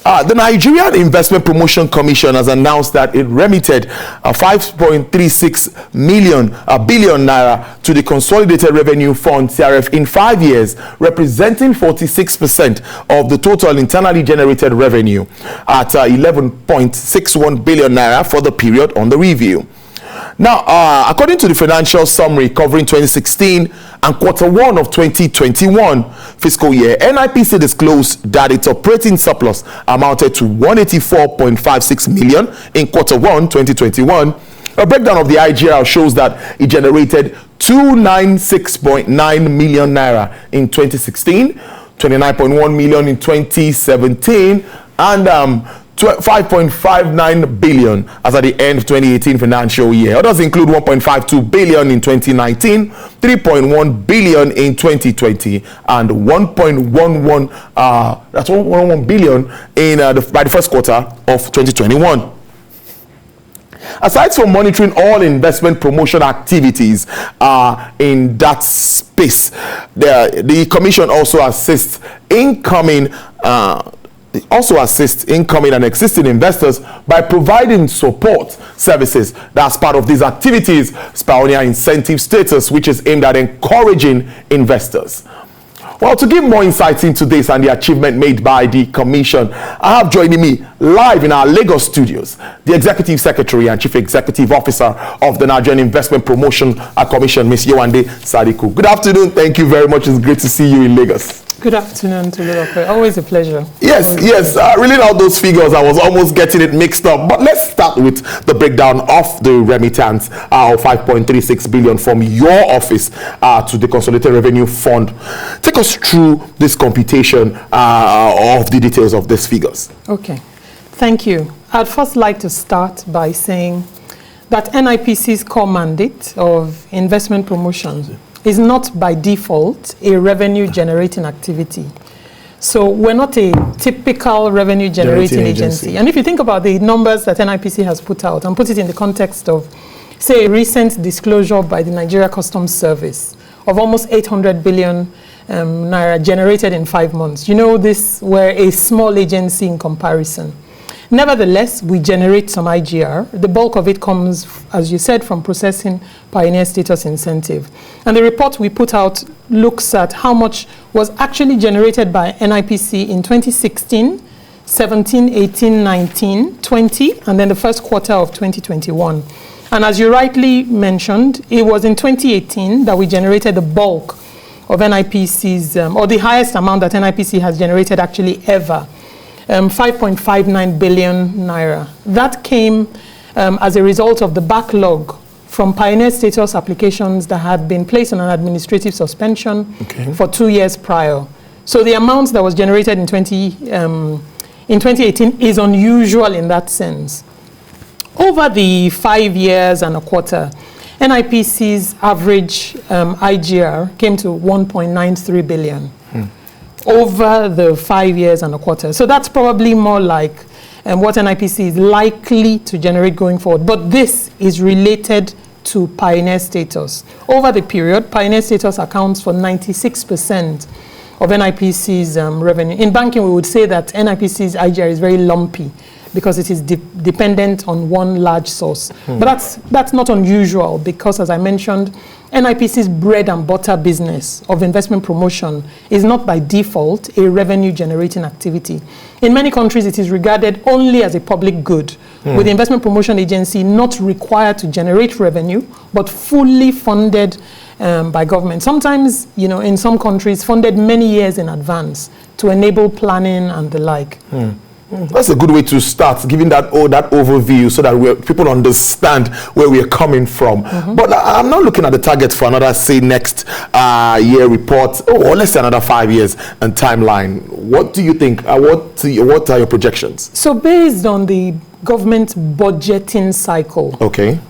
The Nigerian Investment Promotion Commission has announced that it remitted 5.36 billion naira to the Consolidated Revenue Fund (CRF) in 5 years, representing 46% of the total internally generated revenue at 11.61 billion naira for the period on the review. Now, according to the financial summary covering 2016 and Q1 of 2021 fiscal year, NIPC disclosed that its operating surplus amounted to 184.56 million in Q1 2021. A breakdown of the IGR shows that it generated 296.9 million naira in 2016, 29.1 million in 2017, and 5.59 billion as at the end of 2018 financial year. Others include 1.52 billion in 2019, 3.1 billion in 2020, and 1.11 billion in by the first quarter of 2021. Aside from monitoring all investment promotion activities in that space, the Commission also assists incoming and existing investors by providing support services. That's part of these activities, Pioneer Incentive Status, which is aimed at encouraging investors. Well, to give more insights into this and the achievement made by the Commission, I have joining me live in our Lagos studios the Executive Secretary and Chief Executive Officer of the Nigerian Investment Promotion Commission, Ms. Yewande Sadiku. Good afternoon. Thank you very much. It's great to see you in Lagos. Good afternoon to you. Always a pleasure. Yes. Reading out those figures, I was almost getting it mixed up. But let's start with the breakdown of the remittance of 5.36 billion from your office to the Consolidated Revenue Fund. Take us through this computation of the details of these figures. Okay. Thank you. I'd first like to start by saying that NIPC's core mandate of investment promotion is not by default a revenue generating activity. So we're not a typical revenue generating agency. And if you think about the numbers that NIPC has put out and put it in the context of, say, a recent disclosure by the Nigeria Customs Service of almost 800 billion naira generated in 5 months, you know, we're a small agency in comparison. Nevertheless, we generate some IGR. The bulk of it comes, as you said, from processing Pioneer Status Incentive. And the report we put out looks at how much was actually generated by NIPC in 2016, 17, 18, 19, 20, and then the first quarter of 2021. And as you rightly mentioned, it was in 2018 that we generated the bulk of NIPC's, or the highest amount that NIPC has generated actually ever. 5.59 billion naira. That came as a result of the backlog from Pioneer Status applications that had been placed on an administrative suspension for 2 years prior. So the amount that was generated in 2018 is unusual in that sense. Over the 5 years and a quarter, NIPC's average IGR came to 1.93 billion. Over the 5 years and a quarter. So that's probably more like what NIPC is likely to generate going forward. But this is related to Pioneer Status. Over the period, Pioneer Status accounts for 96% of NIPC's revenue. In banking, we would say that NIPC's IGR is very lumpy because it is dependent on one large source. But that's not unusual because, as I mentioned, NIPC's bread and butter business of investment promotion is not by default a revenue generating activity. In many countries, it is regarded only as a public good, with the investment promotion agency not required to generate revenue, but fully funded by government. Sometimes, you know, in some countries, funded many years in advance to enable planning and the like. That's a good way to start, giving that overview so that people understand where we are coming from. But I'm not looking at the target for another, say, next year report, or let's say another 5 years and timeline. What do you think? What are your projections? So based on the government budgeting cycle,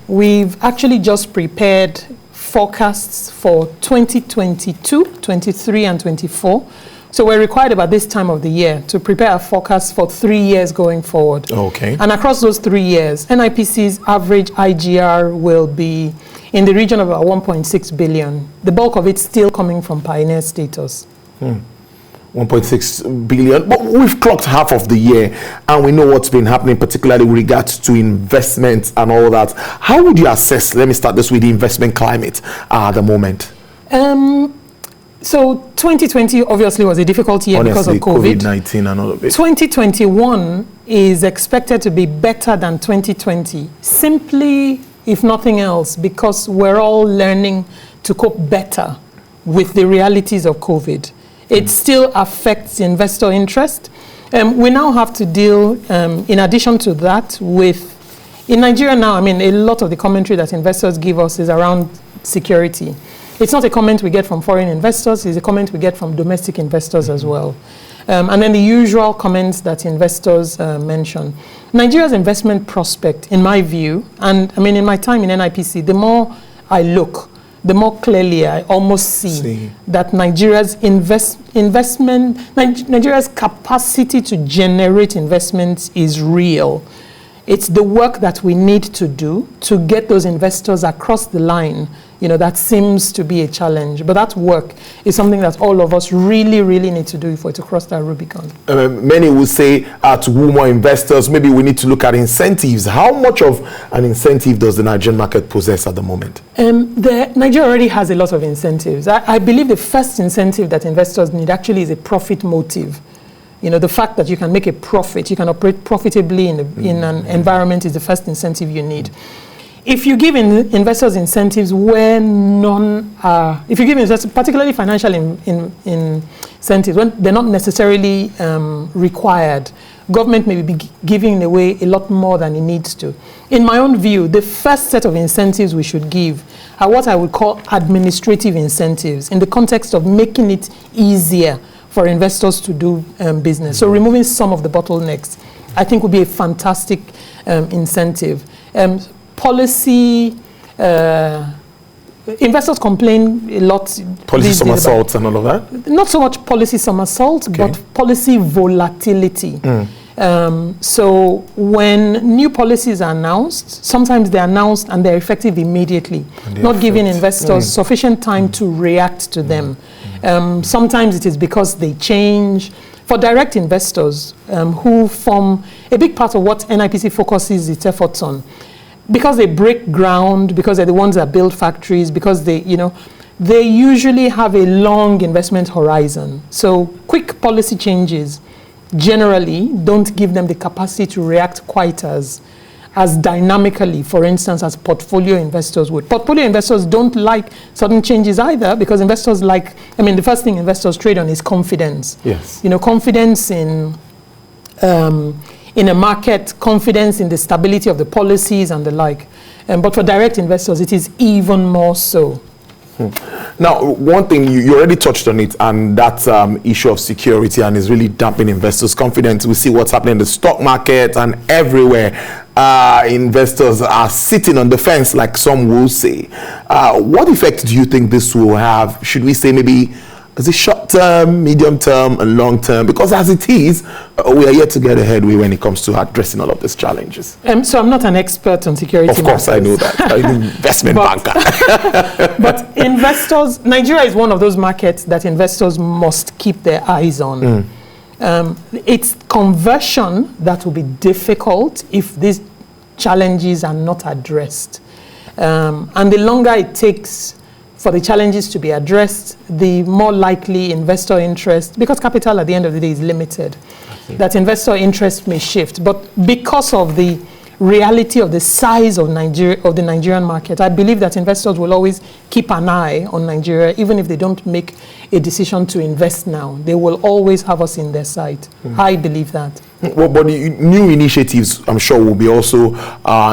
we've actually just prepared forecasts for 2022, 23, and 24. So we're required about this time of the year to prepare a forecast for 3 years going forward. And across those 3 years, NIPC's average IGR will be in the region of about 1.6 billion. The bulk of it still coming from Pioneer Status. 1.6 billion, but we've clocked half of the year and we know what's been happening, particularly with regards to investments and all that. How would you assess, let me start this with the investment climate at the moment? So 2020 obviously was a difficult year because of COVID-19 and all of it. 2021 is expected to be better than 2020, simply, if nothing else, because we're all learning to cope better with the realities of COVID. It still affects investor interest. We now have to deal, in addition to that, with, in Nigeria now, I mean, a lot of the commentary that investors give us is around security. It's not a comment we get from foreign investors, it's a comment we get from domestic investors as well. And then the usual comments that investors mention. Nigeria's investment prospect, in my view, and I mean, in my time in NIPC, the more I look, the more clearly I almost see that Nigeria's Nigeria's capacity to generate investments is real. It's the work that we need to do to get those investors across the line, that seems to be a challenge. But that work is something that all of us really, really need to do if we're to cross that Rubicon. Many will say to woo more investors, maybe we need to look at incentives. How much of an incentive does the Nigerian market possess at the moment? Nigeria already has a lot of incentives. I believe the first incentive that investors need actually is a profit motive. The fact that you can make a profit, you can operate profitably in an environment is the first incentive you need. If you give investors incentives where none are, if you give investors, particularly financial incentives, when they're not necessarily required, government may be giving away a lot more than it needs to. In my own view, the first set of incentives we should give are what I would call administrative incentives in the context of making it easier for investors to do business. So removing some of the bottlenecks, I think, would be a fantastic incentive. Policy, investors complain a lot. Policy somersaults and all of that? Not so much policy somersaults, but policy volatility. So when new policies are announced, sometimes they're announced and they're effective immediately, not giving investors sufficient time to react to them. Sometimes it is because they change. For direct investors who form a big part of what NIPC focuses its efforts on, because they break ground, because they're the ones that build factories, because they usually have a long investment horizon. So quick policy changes generally don't give them the capacity to react quite as dynamically, for instance, as portfolio investors would. Portfolio investors don't like sudden changes either, because investors the first thing investors trade on is confidence. Yes. Confidence in a market, confidence in the stability of the policies and the like. But for direct investors, it is even more so. Now, one thing, you already touched on it, and that's issue of security, and is really damping investors' confidence. We see what's happening in the stock market and everywhere. Investors are sitting on the fence, like some will say. What effect do you think this will have? Should we say maybe is it short term, medium term, and long term? Because as it is, we are yet to get ahead when it comes to addressing all of these challenges. So I'm not an expert on security. Of course, I know that. I'm an investment banker. But investors, Nigeria is one of those markets that investors must keep their eyes on. It's conversion that will be difficult if these challenges are not addressed. And the longer it takes for the challenges to be addressed, the more likely investor interest, because capital at the end of the day is limited, that investor interest may shift. But because of the reality of the size of the Nigerian market, I believe that investors will always keep an eye on Nigeria, even if they don't make a decision to invest now. They will always have us in their sight. I believe that. Well, but the new initiatives, I'm sure, will be also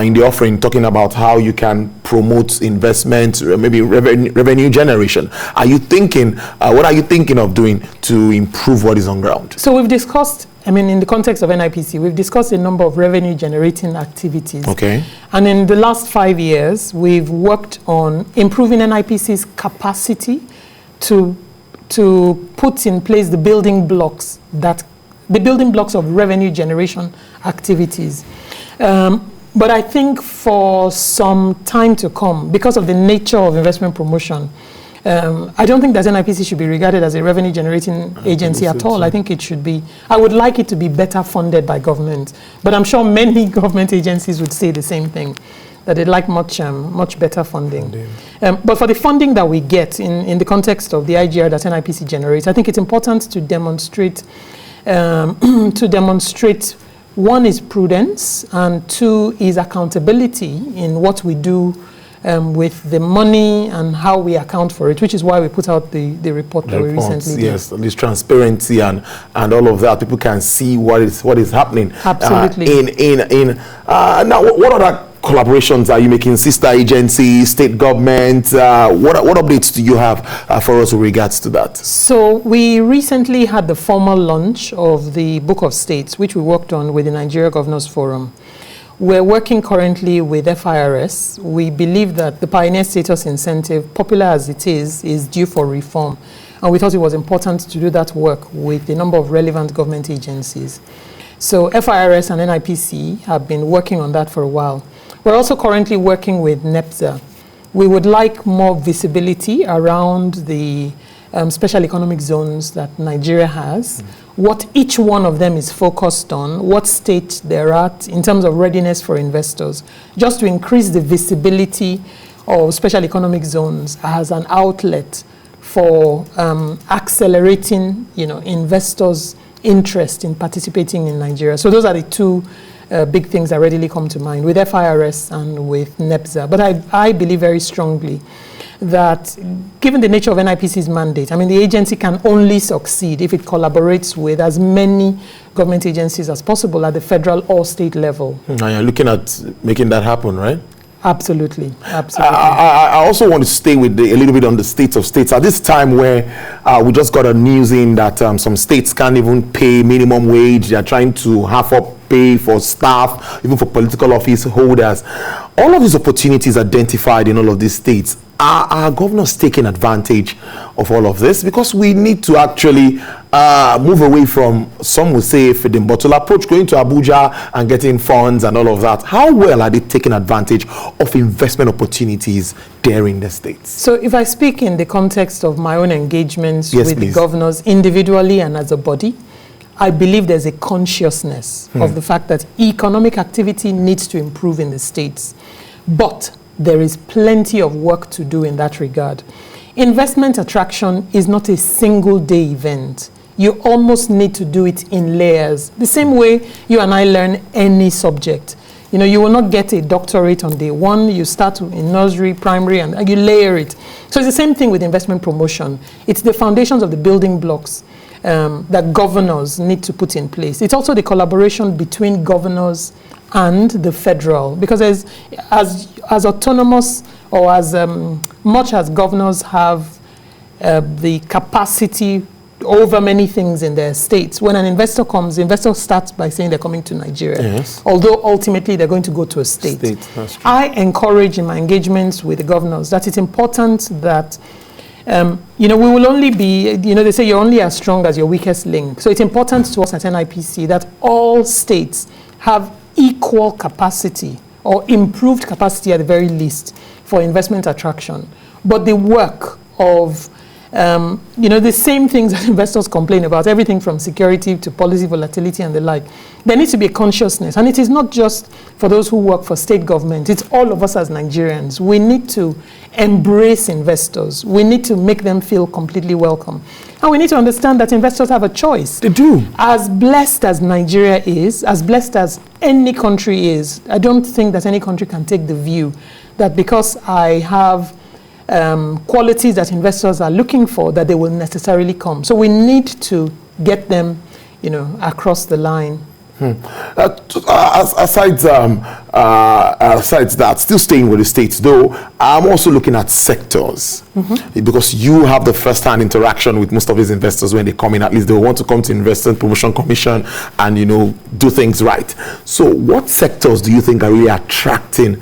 in the offering, talking about how you can promote investment, maybe revenue generation. Are you thinking, what are you thinking of doing to improve what is on ground? So we've discussed, in the context of NIPC, we've discussed a number of revenue generating activities. Okay. And in the last 5 years, we've worked on improving NIPC's capacity to put in place the building blocks of revenue generation activities. But I think for some time to come, because of the nature of investment promotion, I don't think that NIPC should be regarded as a revenue generating agency at all. I think it should be, I would like it to be better funded by government, but I'm sure many government agencies would say the same thing, that they'd like much better funding. But for the funding that we get in the context of the IGR that NIPC generates, I think it's important to demonstrate, one is prudence, and two is accountability in what we do with the money and how we account for it, which is why we put out the report that we recently did. Yes, this transparency and all of that. People can see what is happening. Absolutely. Now, what other collaborations are you making? Sister agencies, state government? What updates do you have for us with regards to that? So we recently had the formal launch of the Book of States, which we worked on with the Nigeria Governors Forum. We're working currently with FIRS. We believe that the Pioneer Status Incentive, popular as it is due for reform. And we thought it was important to do that work with a number of relevant government agencies. So FIRS and NIPC have been working on that for a while. We're also currently working with NEPSA. We would like more visibility around the special economic zones that Nigeria has, what each one of them is focused on, what state they're at in terms of readiness for investors, just to increase the visibility of special economic zones as an outlet for accelerating, investors' interest in participating in Nigeria. So those are the two big things that readily come to mind with FIRS and with NEPSA. But I believe very strongly that given the nature of NIPC's mandate, the agency can only succeed if it collaborates with as many government agencies as possible at the federal or state level. And you're looking at making that happen, right? Absolutely. I also want to stay with a little bit on the states of states. At this time where we just got a news in that some states can't even pay minimum wage, they're trying to half up pay for staff, even for political office holders. All of these opportunities identified in all of these states, are governors taking advantage of all of this? Because we need to actually move away from, some would say, feeding bottle approach, going to Abuja and getting funds and all of that. How well are they taking advantage of investment opportunities there in the states? So if I speak in the context of my own engagements with the governors individually and as a body, I believe there's a consciousness of the fact that economic activity needs to improve in the states. But there is plenty of work to do in that regard. Investment attraction is not a single day event. You almost need to do it in layers. The same way you and I learn any subject. You will not get a doctorate on day one. You start in nursery, primary, and you layer it. So it's the same thing with investment promotion. It's the foundations of the building blocks that governors need to put in place. It's also the collaboration between governors and the federal, because as autonomous or as much as governors have the capacity over many things in their states, when an investor comes, the investor starts by saying they're coming to Nigeria, yes, although ultimately they're going to go to a state. I encourage in my engagements with the governors that it's important that we will only be, they say you're only as strong as your weakest link. So it's important to us at NIPC that all states have equal capacity or improved capacity at the very least for investment attraction. But the work of, the same things that investors complain about, everything from security to policy volatility and the like, there needs to be a consciousness. And it is not just for those who work for state government, it's all of us as Nigerians. We need to embrace investors. We need to make them feel completely welcome. And we need to understand that investors have a choice. They do. As blessed as Nigeria is, as blessed as any country is, I don't think that any country can take the view that because I have qualities that investors are looking for, that they will necessarily come. So we need to get them, across the line. Aside that, still staying with the states though, I'm also looking at sectors, because you have the first-hand interaction with most of these investors when they come in. At least they want to come to Investment Promotion Commission and do things right. So what sectors do you think are really attracting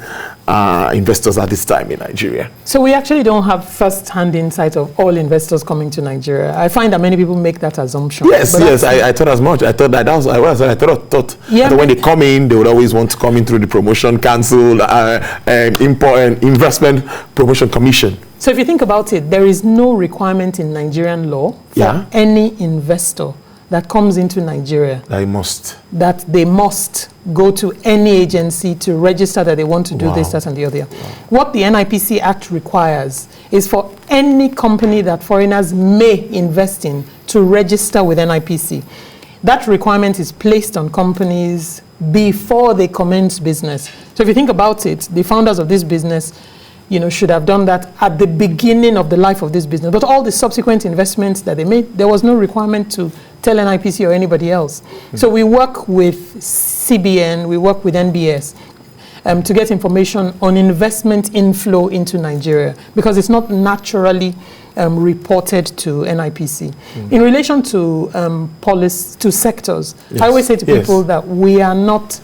investors at this time in Nigeria? So we actually don't have first-hand insight of all investors coming to Nigeria. I find that many people make that assumption. Yes, I thought as much. I thought that I thought that when they come in, they would always want to come in through the Promotion Council, Investment Promotion Commission. So if you think about it, there is no requirement in Nigerian law for any investor that comes into Nigeria that they must go to any agency to register that they want to do this, that, and the other. What the NIPC Act requires is for any company that foreigners may invest in to register with NIPC. That requirement is placed on companies before they commence business. So if you think about it, the founders of this business, should have done that at the beginning of the life of this business. But all the subsequent investments that they made, there was no requirement to tell NIPC or anybody else. So we work with CBN, we work with NBS to get information on investment inflow into Nigeria, because it's not naturally reported to NIPC. In relation to policy, to sectors, I always say to people that we're not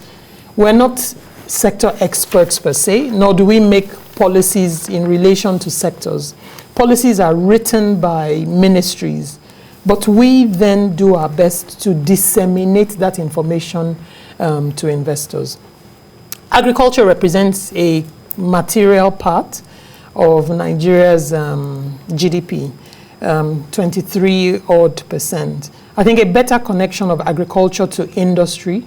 sector experts per se, nor do we make policies in relation to sectors. Policies are written by ministries, but we then do our best to disseminate that information to investors. Agriculture represents a material part of Nigeria's GDP, 23% I think a better connection of agriculture to industry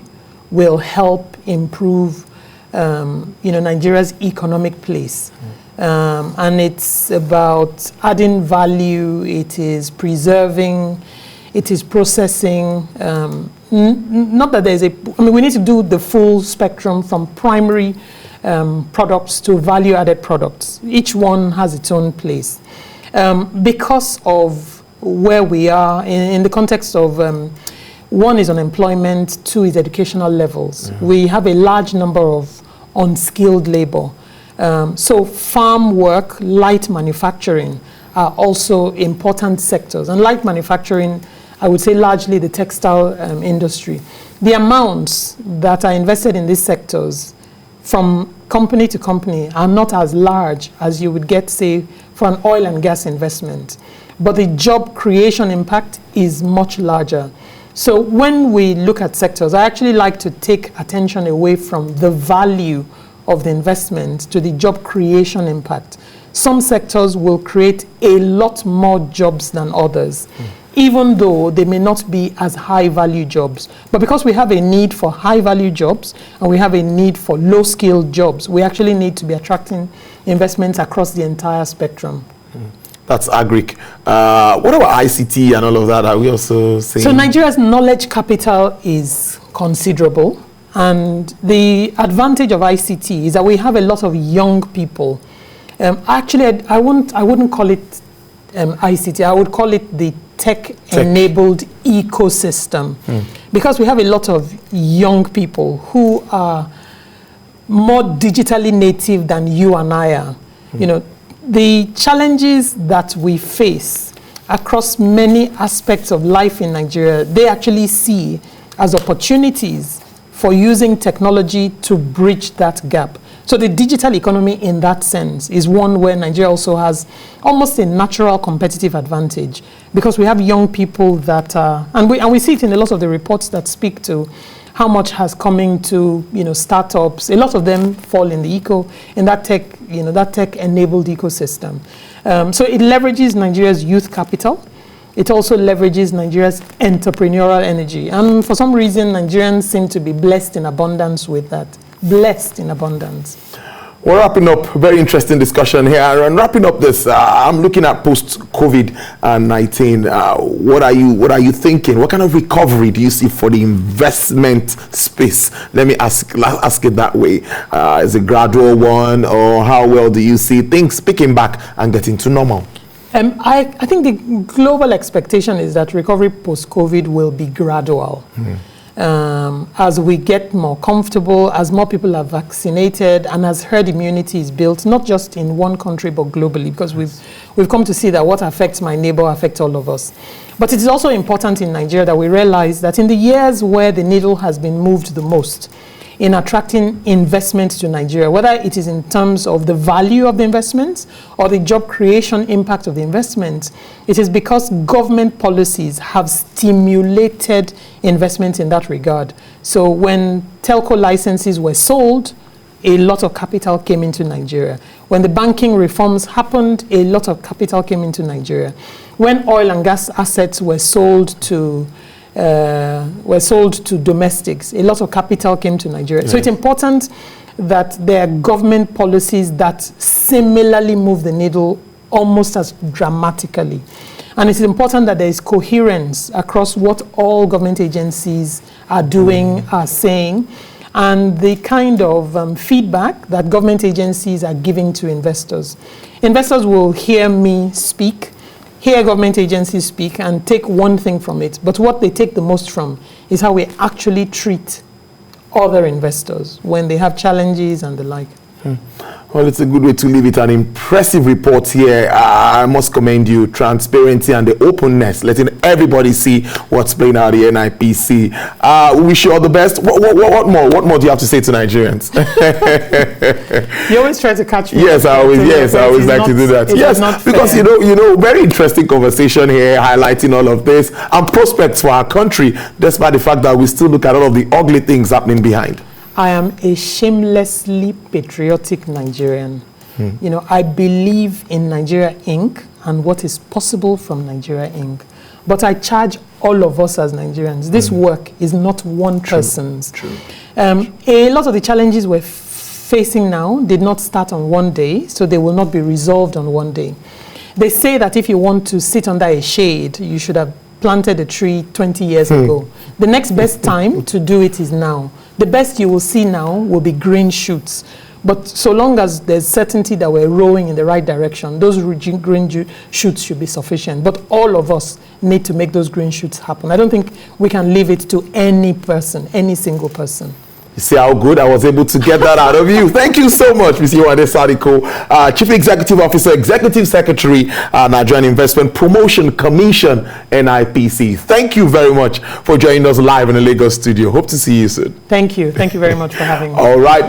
will help improve Nigeria's economic place. And it's about adding value, it is preserving, it is processing. Not that there's we need to do the full spectrum from primary products to value-added products. Each one has its own place. Because of where we are, in the context of one is unemployment, two is educational levels. We have a large number of unskilled labor. So farm work, light manufacturing are also important sectors. And light manufacturing, I would say largely the textile industry. The amounts that are invested in these sectors from company to company are not as large as you would get, say, for an oil and gas investment. But the job creation impact is much larger. So when we look at sectors, I actually like to take attention away from the value of the investment to the job creation impact. Some sectors will create a lot more jobs than others, even though they may not be as high value jobs. But because we have a need for high value jobs and we have a need for low skilled jobs, we actually need to be attracting investments across the entire spectrum. That's agric. What about ICT and all of that? Are we also saying? So Nigeria's knowledge capital is considerable. And the advantage of ICT is that we have a lot of young people. Actually, I wouldn't call it ICT. I would call it the tech-enabled ecosystem. Because we have a lot of young people who are more digitally native than you and I are. The challenges that we face across many aspects of life in Nigeria, they actually see as opportunities for using technology to bridge that gap. So the digital economy in that sense is one where Nigeria also has almost a natural competitive advantage, because we have young people that are, and we see it in a lot of the reports that speak to how much has coming to startups. A lot of them fall in that tech-enabled ecosystem. So it leverages Nigeria's youth capital. It also leverages Nigeria's entrepreneurial energy. And for some reason, Nigerians seem to be blessed in abundance with that. Blessed in abundance. We're wrapping up. Very interesting discussion here. And wrapping up this, I'm looking at post-COVID-19. What are you thinking? What kind of recovery do you see for the investment space? Let me ask it that way. Is it a gradual one, or how well do you see things picking back and getting to normal? I think the global expectation is that recovery post-COVID will be gradual. As we get more comfortable, as more people are vaccinated, and as herd immunity is built, not just in one country but globally, because we've come to see that what affects my neighbor affects all of us. But it is also important in Nigeria that we realize that in the years where the needle has been moved the most in attracting investment to Nigeria, whether it is in terms of the value of the investments or the job creation impact of the investment, it is because government policies have stimulated investment in that regard. So when telco licenses were sold, a lot of capital came into Nigeria. When the banking reforms happened, a lot of capital came into Nigeria. When oil and gas assets were sold to domestics, a lot of capital came to Nigeria. Yes. So it's important that there are government policies that similarly move the needle almost as dramatically. And it's important that there is coherence across what all government agencies are doing, are saying, and the kind of feedback that government agencies are giving to investors. Investors will hear me speak, hear government agencies speak, and take one thing from it. But what they take the most from is how we actually treat other investors when they have challenges and the like. Well, it's a good way to leave it. An impressive report here. I must commend you. Transparency and the openness, letting everybody see what's playing out at the NIPC. We wish you all the best. What more do you have to say to Nigerians? You always try to catch me. Yes, I always like to do that. Yes, because you know, very interesting conversation here, highlighting all of this and prospects for our country, despite the fact that we still look at all of the ugly things happening behind. I am a shamelessly patriotic Nigerian. You know, I believe in Nigeria Inc. and what is possible from Nigeria Inc. But I charge all of us as Nigerians. This work is not one person's. True. A lot of the challenges we're facing now did not start on one day, so they will not be resolved on one day. They say that if you want to sit under a shade, you should have planted a tree 20 years ago. The next best time to do it is now. The best you will see now will be green shoots. But so long as there's certainty that we're rowing in the right direction, those green shoots should be sufficient. But all of us need to make those green shoots happen. I don't think we can leave it to any person, any single person. You see how good I was able to get that out of you. Thank you so much, Ms. Yewande Sadiku, Chief Executive Officer, Executive Secretary, Nigerian Investment Promotion Commission, NIPC. Thank you very much for joining us live in the Lagos studio. Hope to see you soon. Thank you. Thank you very much for having me. All right.